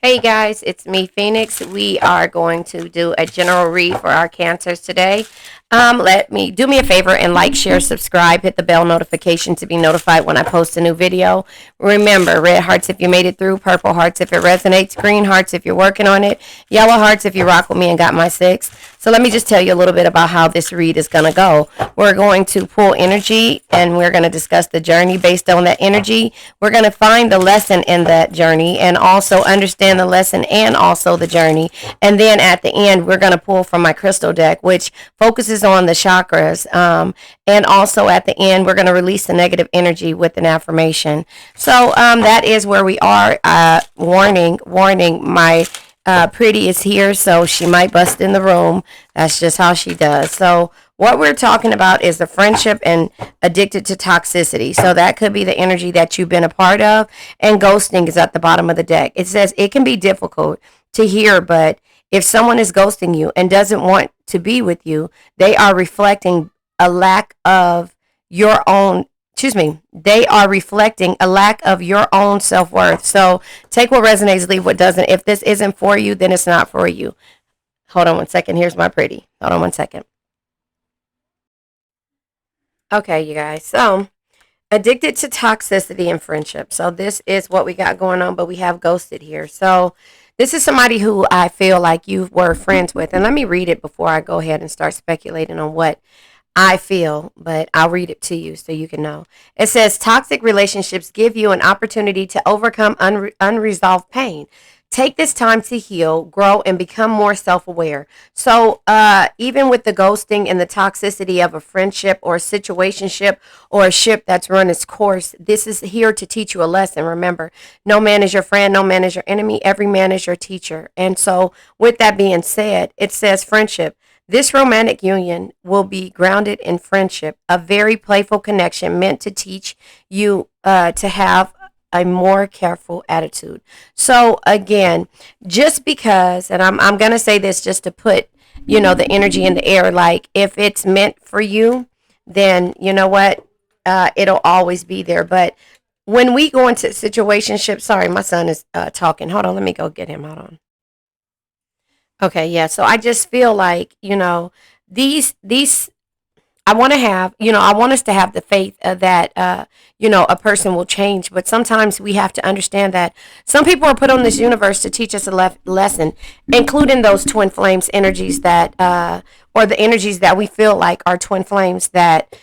Hey guys, it's me, Phoenix. We are going to do a general read for our cancers today. Let me do me a favor and like, share, subscribe, hit the bell notification to be notified when I post a new video. Remember, red hearts if you made it through, purple hearts if it resonates, green hearts if you're working on it, yellow hearts if you rock with me and got my six. So let me just tell you a little bit about how this read is going to go. We're going to pull energy and we're going to discuss the journey based on that energy. We're going to find the lesson in that journey and also understand the lesson and also the journey. And then at the end, we're going to pull from my crystal deck, which focuses on the chakras. And also at the end, we're going to release the negative energy with an affirmation. So that is where we are. Warning, my Pretty is here, so she might bust in the room. That's just how she does. So what we're talking about is the friendship and addicted to toxicity. So that could be the energy that you've been a part of. And ghosting is at the bottom of the deck. It says it can be difficult to hear, but if someone is ghosting you and doesn't want to be with you, they are reflecting a lack of your own they are reflecting a lack of your own self-worth. So take what resonates, leave what doesn't. If this isn't for you, then it's not for you. Hold on one second. Here's my pretty. Hold on one second. Okay, you guys. So addicted to toxicity and friendship. So this is what we got going on, but we have ghosted here. So this is somebody who I feel like you were friends with. And let me read it before I go ahead and start speculating on what I feel, but I'll read it to you so you can know. It says toxic relationships give you an opportunity to overcome unresolved pain. Take this time to heal, grow, and become more self-aware. So even with the ghosting and the toxicity of a friendship or a situationship or a ship that's run its course, this is here to teach you a lesson. Remember, no man is your friend, no man is your enemy, every man is your teacher. And so with that being said, it says friendship. This romantic union will be grounded in friendship, a very playful connection meant to teach you to have a more careful attitude. So again, just because, and I'm going to say this just to put, the energy in the air, like if it's meant for you, then you know what, it'll always be there. But when we go into situationships, sorry, my son is talking. Hold on, let me go get him. Hold on. Okay, yeah. So I just feel like, these I want to have, I want us to have the faith that a person will change, but sometimes we have to understand that some people are put on this universe to teach us a lesson, including those twin flames energies that or the energies that we feel like are twin flames that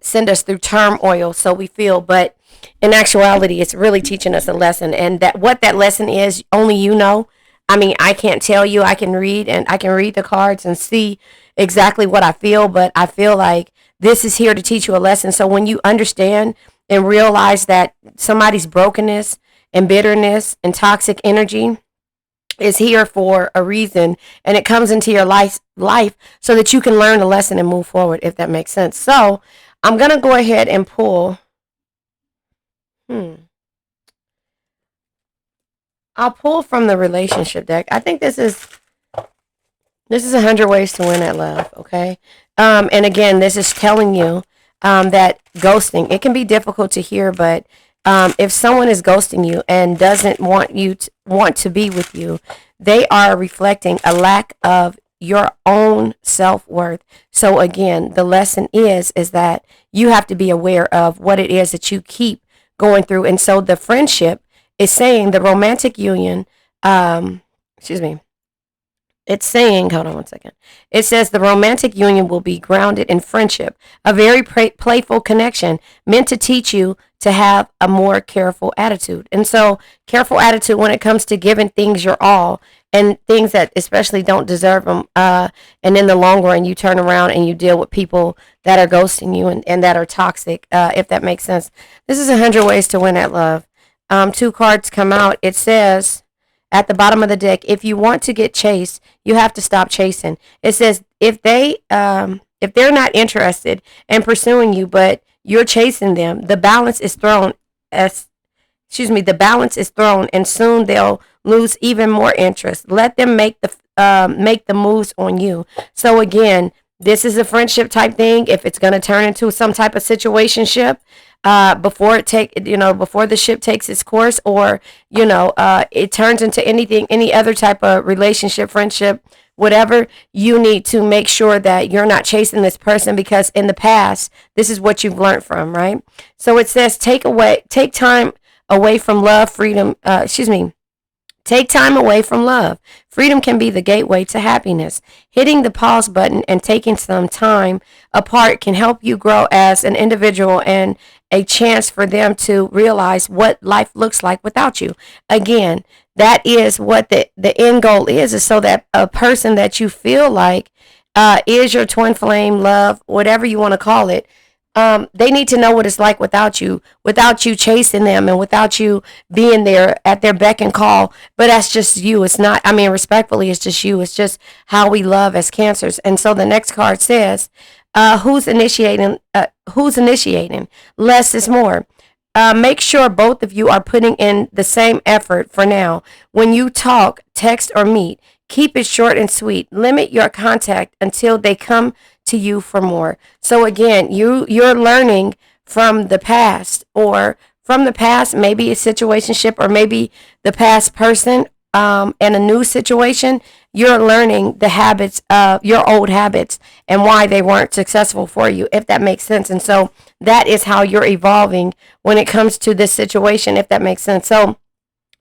send us through turmoil, so we feel, but in actuality, it's really teaching us a lesson, and that what that lesson is, only you know. I mean, I can't tell you. I can read the cards and see exactly what I feel, but I feel like this is here to teach you a lesson. So when you understand and realize that somebody's brokenness and bitterness and toxic energy is here for a reason, and it comes into your life so that you can learn a lesson and move forward, if that makes sense. So I'm going to go ahead and pull. I'll pull from the relationship deck. I think this is 100 ways to win at love. Okay. And again, this is telling you that ghosting, it can be difficult to hear, but if someone is ghosting you and doesn't want to be with you, they are reflecting a lack of your own self-worth. So again, the lesson is that you have to be aware of what it is that you keep going through. And so the friendship is saying the romantic union, it's saying, hold on one second. It says the romantic union will be grounded in friendship, a very playful connection meant to teach you to have a more careful attitude. And so careful attitude when it comes to giving things your all and things that especially don't deserve them. And in the long run, you turn around and you deal with people that are ghosting you and that are toxic, if that makes sense. This is 100 ways to win at love. Two cards come out. It says at the bottom of the deck, if you want to get chased, you have to stop chasing. It says if they're not interested in pursuing you, but you're chasing them, the balance is thrown and soon they'll lose even more interest. Let them make the moves on you. So again, this is a friendship type thing. If it's going to turn into some type of situationship, before before the ship takes its course, or it turns into any other type of relationship, friendship, whatever. You need to make sure that you're not chasing this person, because in the past, this is what you've learned from, right? So it says, take time away from love, freedom, take time away from love. Freedom can be the gateway to happiness. Hitting the pause button and taking some time apart can help you grow as an individual, and a chance for them to realize what life looks like without you. Again, that is what the end goal is so that a person that you feel like is your twin flame, love, whatever you want to call it, they need to know what it's like without you chasing them, and without you being there at their beck and call. But that's just you. It's not, I mean, respectfully, it's just you. It's just how we love as Cancers. And so the next card says, who's initiating? Less is more. Make sure both of you are putting in the same effort for now. When you talk, text, or meet, keep it short and sweet. Limit your contact until they come to you for more. So again, you're learning from the past, maybe a situationship, or maybe the past person, and a new situation. You're learning the habits of your old habits and why they weren't successful for you, if that makes sense. And so that is how you're evolving when it comes to this situation, if that makes sense. So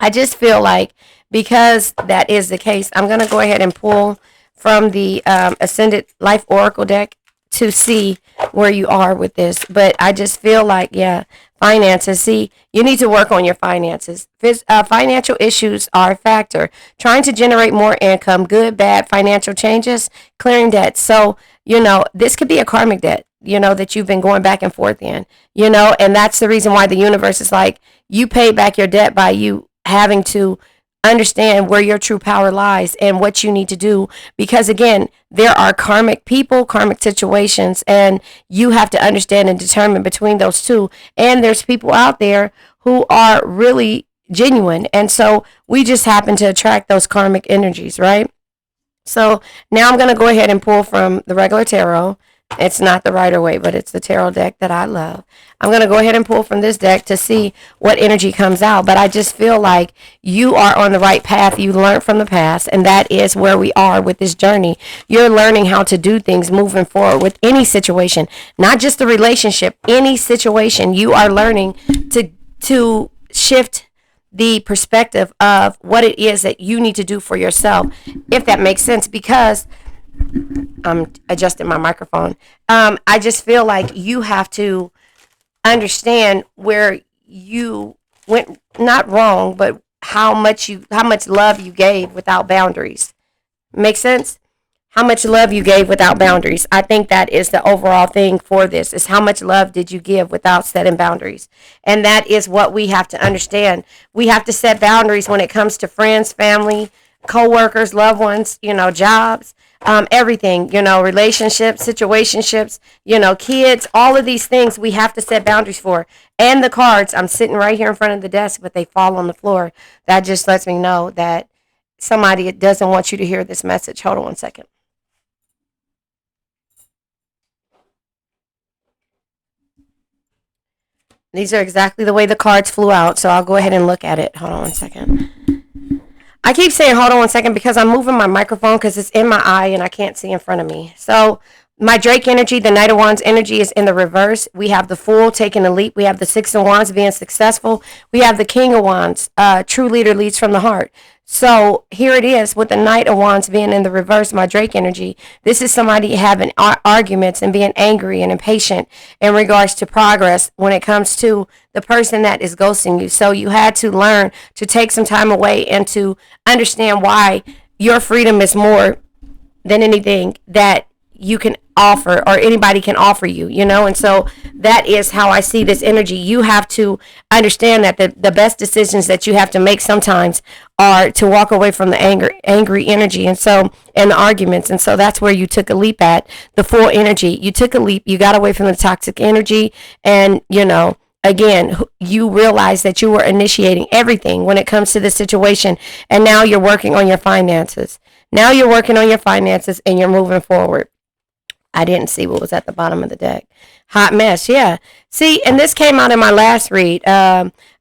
I just feel like, because that is the case, I'm going to go ahead and pull from the Ascended Life Oracle deck to see where you are with this. But I just feel like, finances. See, you need to work on your finances. Financial issues are a factor. Trying to generate more income, good, bad financial changes, clearing debts. So, this could be a karmic debt, that you've been going back and forth in, and that's the reason why the universe is like, you pay back your debt by you having to understand where your true power lies and what you need to do. Because again, there are karmic people, karmic situations, and you have to understand and determine between those two. And there's people out there who are really genuine, and so we just happen to attract those karmic energies, right? So now I'm going to go ahead and pull from the regular tarot. It's not the Rider-Waite, but it's the tarot deck that I love. I'm going to go ahead and pull from this deck to see what energy comes out. But I just feel like you are on the right path. You learned from the past, and that is where we are with this journey. You're learning how to do things moving forward with any situation, not just the relationship, any situation. You are learning to shift the perspective of what it is that you need to do for yourself, if that makes sense, because I'm adjusting my microphone. I just feel like you have to understand where you went not wrong, but how much love you gave without boundaries. Make sense? How much love you gave without boundaries. I think that is the overall thing for this, is how much love did you give without setting boundaries. And that is what we have to understand. We have to set boundaries when it comes to friends, family, co-workers, loved ones, jobs, everything, relationships, situationships, kids, all of these things we have to set boundaries for. And the cards, I'm sitting right here in front of the desk, but they fall on the floor. That just lets me know that somebody doesn't want you to hear this message. Hold on one second. These are exactly the way the cards flew out, so I'll go ahead and look at it. Hold on one second. I keep saying hold on one second because I'm moving my microphone because it's in my eye and I can't see in front of me. So my Drake energy, the Knight of Wands energy, is in the reverse. We have the Fool taking a leap. We have the Six of Wands being successful. We have the King of Wands. True leader leads from the heart. So here it is with the Knight of Wands being in the reverse, my Drake energy. This is somebody having arguments and being angry and impatient in regards to progress when it comes to the person that is ghosting you. So you had to learn to take some time away and to understand why your freedom is more than anything that you can offer or anybody can offer you, and so that is how I see this energy. You have to understand that the best decisions that you have to make sometimes are to walk away from the angry energy and the arguments, and so that's where you took a leap at the Fool energy. You took a leap, you got away from the toxic energy, and again, you realize that you were initiating everything when it comes to the situation, and now you're working on your finances. Now you're working on your finances and you're moving forward. I didn't see what was at the bottom of the deck. Hot mess, yeah. See, and this came out in my last read.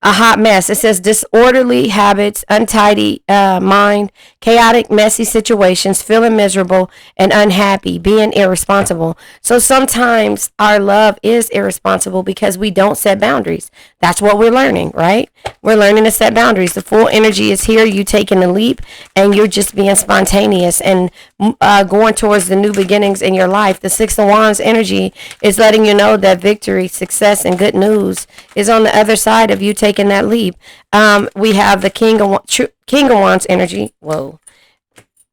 A hot mess. It says disorderly habits, untidy mind, chaotic, messy situations, feeling miserable and unhappy, being irresponsible. So sometimes our love is irresponsible because we don't set boundaries. That's what we're learning, right? We're learning to set boundaries. The full energy is here. You taking a leap and you're just being spontaneous and going towards the new beginnings in your life. The Six of Wands energy is letting you know that victory, success, and good news is on the other side of you taking that leap. We have the King of Wands energy. Whoa.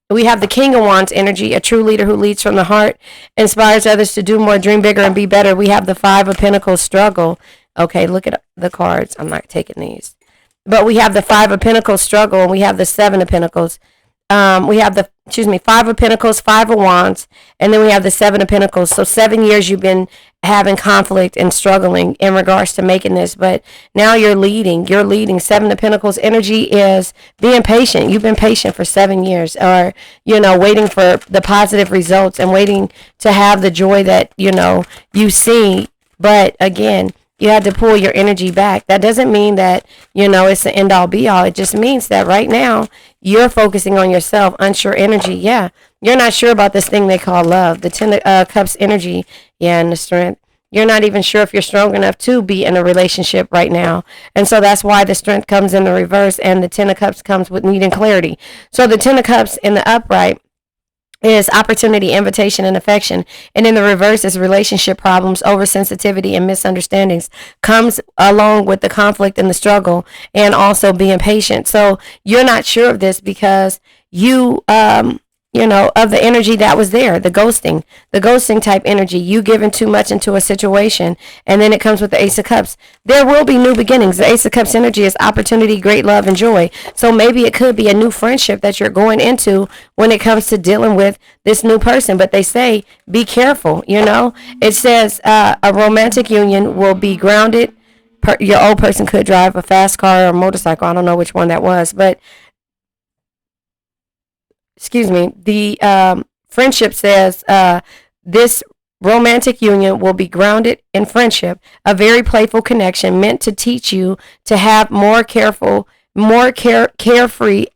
We have the King of Wands energy, a true leader who leads from the heart, inspires others to do more, dream bigger, and be better. We have the Five of Pentacles struggle. Okay, look at the cards. I'm not taking these. But we have the Five of Pentacles struggle, and we have the Seven of Pentacles. We have the, Five of Pentacles, Five of Wands, and then we have the Seven of Pentacles. So 7 years you've been having conflict and struggling in regards to making this, but now you're leading. Seven of Pentacles energy is being patient. You've been patient for 7 years, or, waiting for the positive results and waiting to have the joy that, you see. But again, you had to pull your energy back. That doesn't mean that, it's the end all be all. It just means that right now you're focusing on yourself, unsure energy. Yeah. You're not sure about this thing they call love. The Ten of Cups energy. Yeah. And the Strength. You're not even sure if you're strong enough to be in a relationship right now. And so that's why the Strength comes in the reverse and the Ten of Cups comes with needing clarity. So the Ten of Cups in the upright is opportunity, invitation, and affection. And in the reverse is relationship problems, oversensitivity, and misunderstandings. Comes along with the conflict and the struggle, and also being patient. So you're not sure of this because you, of the energy that was there, the ghosting type energy, you giving too much into a situation, and then it comes with the Ace of Cups. There will be new beginnings. The Ace of Cups energy is opportunity, great love, and joy. So maybe it could be a new friendship that you're going into when it comes to dealing with this new person. But they say, be careful, It says a romantic union will be grounded. Your old person could drive a fast car or a motorcycle. I don't know which one that was, but the friendship says this romantic union will be grounded in friendship, a very playful connection meant to teach you to have carefree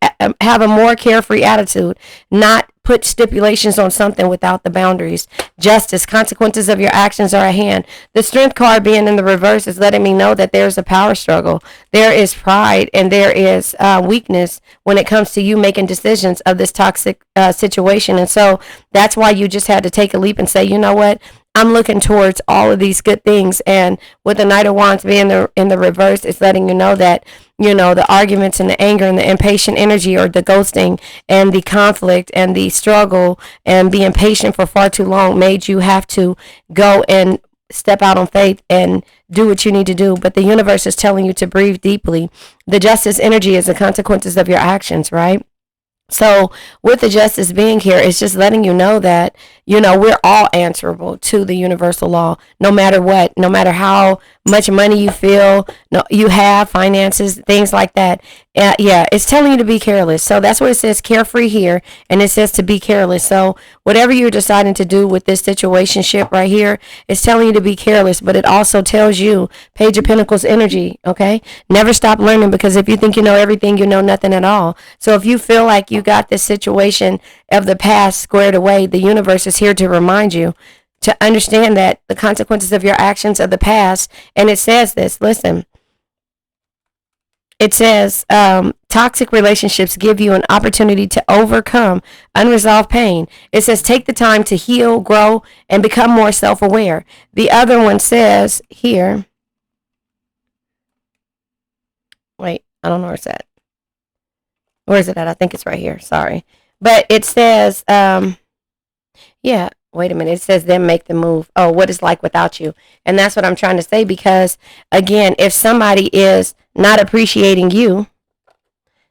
attitude, not put stipulations on something without the boundaries. Justice, consequences of your actions are at hand. The Strength card being in the reverse is letting me know that there's a power struggle. There is pride and there is weakness when it comes to you making decisions of this toxic situation. And so that's why you just had to take a leap and say, you know what? I'm looking towards all of these good things. And with the Knight of Wands being in the reverse, it's letting you know that, the arguments and the anger and the impatient energy, or the ghosting and the conflict and the struggle and being patient for far too long made you have to go and step out on faith and do what you need to do. But the universe is telling you to breathe deeply. The Justice energy is the consequences of your actions, right? So with the Justice being here, it's just letting you know that, we're all answerable to the universal law, no matter what, no matter how much money you feel you have, finances, things like that. It's telling you to be careless. So that's what it says, carefree here, and it says to be careless. So whatever you're deciding to do with this situationship right here, it's telling you to be careless, but it also tells you, Page of Pentacles energy, okay? Never stop learning, because if you think you know everything, you know nothing at all. So if you feel like you got this situation of the past squared away, the universe is here to remind you to understand that the consequences of your actions of the past. And it says this, listen, it says toxic relationships give you an opportunity to overcome unresolved pain. It says take the time to heal, grow, and become more self-aware. The other one says here, wait, I don't know where it's at. Where is it at? I think it's right here. Sorry. But it says, wait a minute. It says then make the move. Oh, what it's like without you. And that's what I'm trying to say, because again, if somebody is not appreciating you,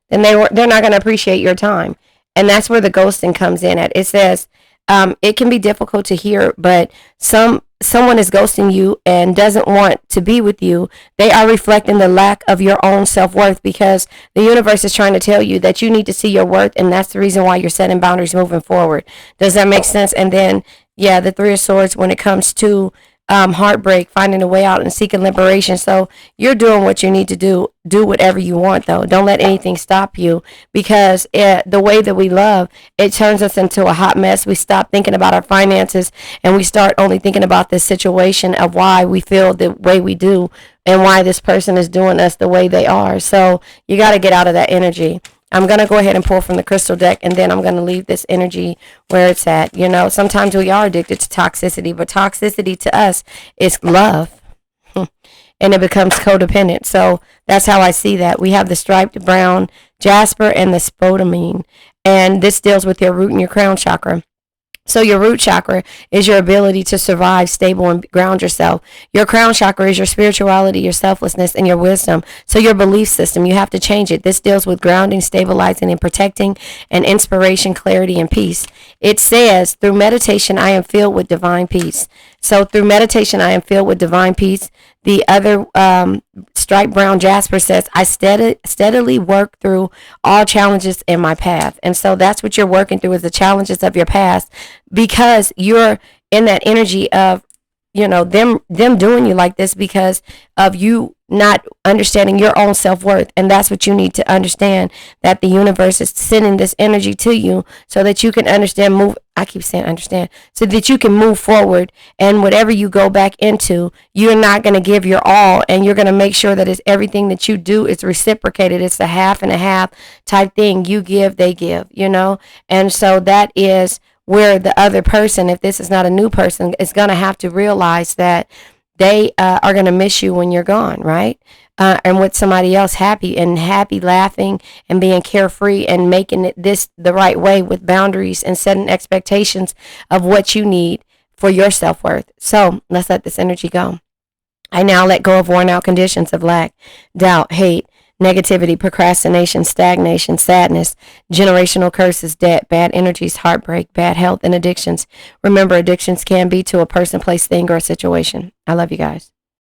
then they're not going to appreciate your time. And that's where the ghosting comes in at. It says it can be difficult to hear, but someone is ghosting you and doesn't want to be with you. They are reflecting the lack of your own self-worth, because the universe is trying to tell you that you need to see your worth, and that's the reason why you're setting boundaries moving forward. Does that make sense? And then, the Three of Swords, when it comes to heartbreak, finding a way out and seeking liberation. So you're doing what you need to do. Do whatever you want, though. Don't let anything stop you, because the way that we love, it turns us into a hot mess. We stop thinking about our finances and we start only thinking about this situation of why we feel the way we do and why this person is doing us the way they are. So you got to get out of that energy. I'm going to go ahead and pull from the crystal deck, and then I'm going to leave this energy where it's at. You know, sometimes we are addicted to toxicity, but toxicity to us is love. And it becomes codependent. So that's how I see that. We have the striped brown jasper and the spodumene. And this deals with your root and your crown chakra. So your root chakra is your ability to survive, stable, and ground yourself. Your crown chakra is your spirituality, your selflessness, and your wisdom. So your belief system, you have to change it. This deals with grounding, stabilizing, and protecting, and inspiration, clarity, and peace. It says, through meditation, I am filled with divine peace. So through meditation, I am filled with divine peace. The other striped brown jasper says, I steadily work through all challenges in my path. And so that's what you're working through, is the challenges of your past, because you're in that energy of, you know, them doing you like this because of you not understanding your own self-worth. And that's what you need to understand, that the universe is sending this energy to you so that you can understand, so that you can move forward. And whatever you go back into, you're not going to give your all, and you're going to make sure that it's everything that you do is reciprocated. It's a half and a half type thing. You give, they give, you know. And so that is where the other person, if this is not a new person, is going to have to realize that they are going to miss you when you're gone, right? And with somebody else happy, laughing, and being carefree, and making it this the right way with boundaries and setting expectations of what you need for your self-worth. So let's let this energy go. I now let go of worn out conditions of lack, doubt, hate, negativity, procrastination, stagnation, sadness, generational curses, debt, bad energies, heartbreak, bad health, and addictions. Remember, addictions can be to a person, place, thing, or a situation. I love you guys.